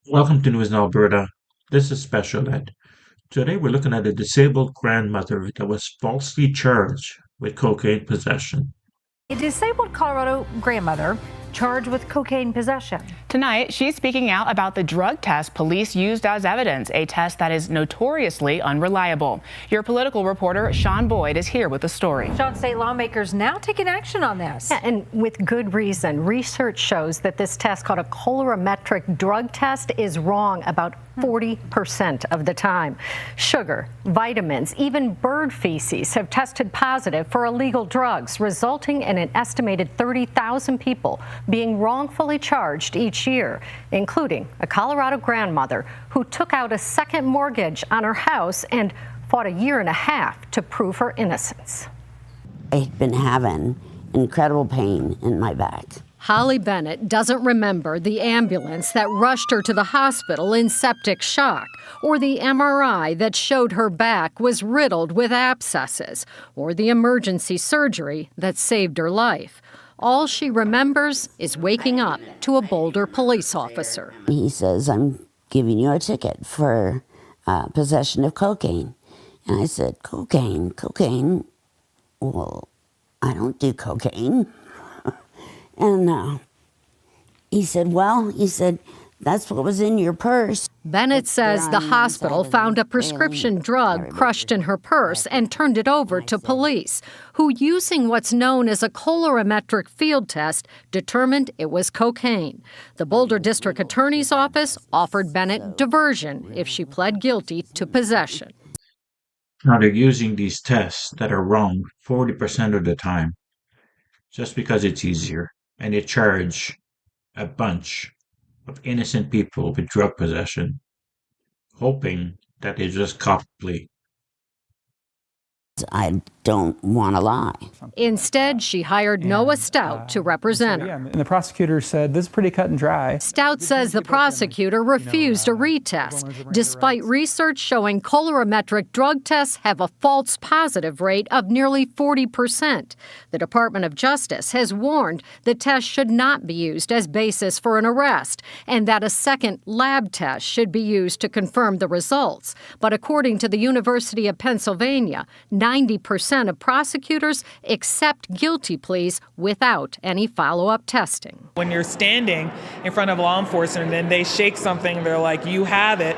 Welcome to News in Alberta. This is Special Ed. Today we're looking at a disabled grandmother that was falsely charged with cocaine possession. A disabled Colorado grandmother charged with cocaine possession. Tonight, she's speaking out about the drug test police used as evidence, a test that is notoriously unreliable. Your political reporter, Sean Boyd, is here with the story. Sean, state lawmakers now taking action on this. Yeah, and with good reason. Research shows that this test, called a colorimetric drug test, is wrong about 40% of the time. Sugar, vitamins, even bird feces have tested positive for illegal drugs, resulting in an estimated 30,000 people being wrongfully charged each year, including a Colorado grandmother who took out a second mortgage on her house and fought a year and a half to prove her innocence. I'd been having incredible pain in my back. Holly Bennett doesn't remember the ambulance that rushed her to the hospital in septic shock, or the MRI that showed her back was riddled with abscesses, or the emergency surgery that saved her life. All she remembers is waking up to a Boulder police officer. He says, "I'm giving you a ticket for possession of cocaine." And I said, Cocaine? Well, I don't do cocaine." And he said, "That's what was in your purse." Bennett says the hospital found a prescription drug crushed in her purse and turned it over to police, who, using what's known as a colorimetric field test, determined it was cocaine. The Boulder District Attorney's Office offered Bennett diversion if she pled guilty to possession. Now they're using these tests that are wrong 40% of the time just because it's easier, and they charge a bunch of innocent people with drug possession, hoping that they just cop plea. I don't want to lie. Instead, she hired Noah Stout to represent her. And the prosecutor said, "This is pretty cut and dry." Stout says the prosecutor refused a retest, despite research showing colorimetric drug tests have a false positive rate of nearly 40%. The Department of Justice has warned the test should not be used as basis for an arrest, and that a second lab test should be used to confirm the results. But according to the University of Pennsylvania, 90% of prosecutors accept guilty pleas without any follow-up testing. When you're standing in front of law enforcement and they shake something, they're like, "You have it."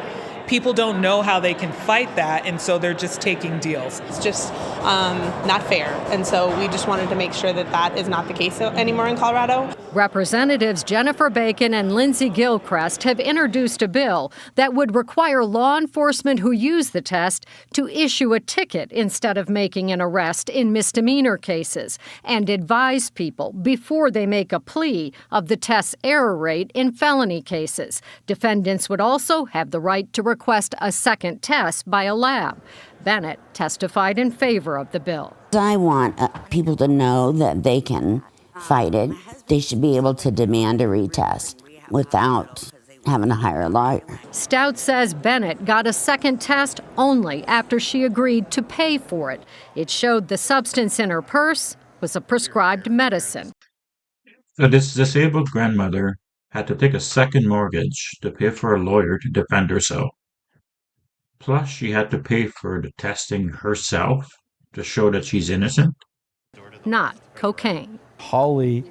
People don't know how they can fight that, and so they're just taking deals. It's just not fair, and so we just wanted to make sure that that is not the case anymore in Colorado. Representatives Jennifer Bacon and Lindsey Gilchrist have introduced a bill that would require law enforcement who use the test to issue a ticket instead of making an arrest in misdemeanor cases, and advise people before they make a plea of the test's error rate in felony cases. Defendants would also have the right to request a second test by a lab. Bennett testified in favor of the bill. I want people to know that they can fight it. They should be able to demand a retest without having to hire a lawyer. Stout says Bennett got a second test only after she agreed to pay for it. It showed the substance in her purse was a prescribed medicine. So this disabled grandmother had to take a second mortgage to pay for a lawyer to defend herself. Plus, she had to pay for the testing herself to show that she's innocent. Not cocaine. Holly,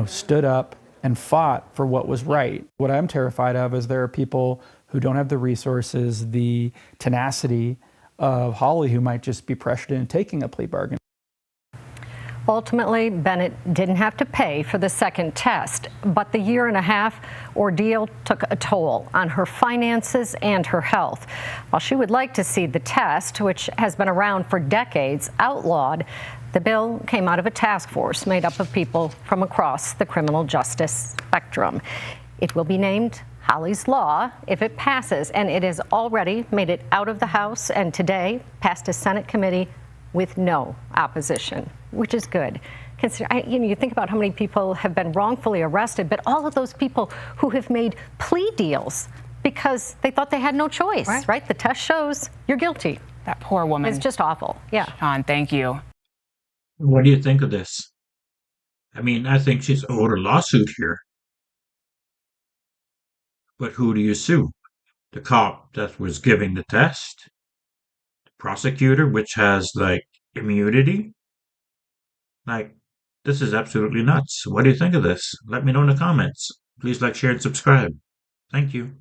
stood up and fought for what was right. What I'm terrified of is there are people who don't have the resources, the tenacity of Holly, who might just be pressured into taking a plea bargain. Ultimately, Bennett didn't have to pay for the second test, but the year and a half ordeal took a toll on her finances and her health. While she would like to see the test, which has been around for decades, outlawed, the bill came out of a task force made up of people from across the criminal justice spectrum. It will be named Holly's Law if it passes, and it has already made it out of the House and today passed a Senate committee with no opposition, which is good. You think about how many people have been wrongfully arrested, but all of those people who have made plea deals because they thought they had no choice, right? The test shows you're guilty. That poor woman. It's just awful. Yeah. Sean, thank you. What do you think of this? I mean, I think she's owed a lawsuit here. But who do you sue? The cop that was giving the test? The prosecutor, which has, like, immunity? Like, this is absolutely nuts. What do you think of this? Let me know in the comments. Please like, share, and subscribe. Thank you.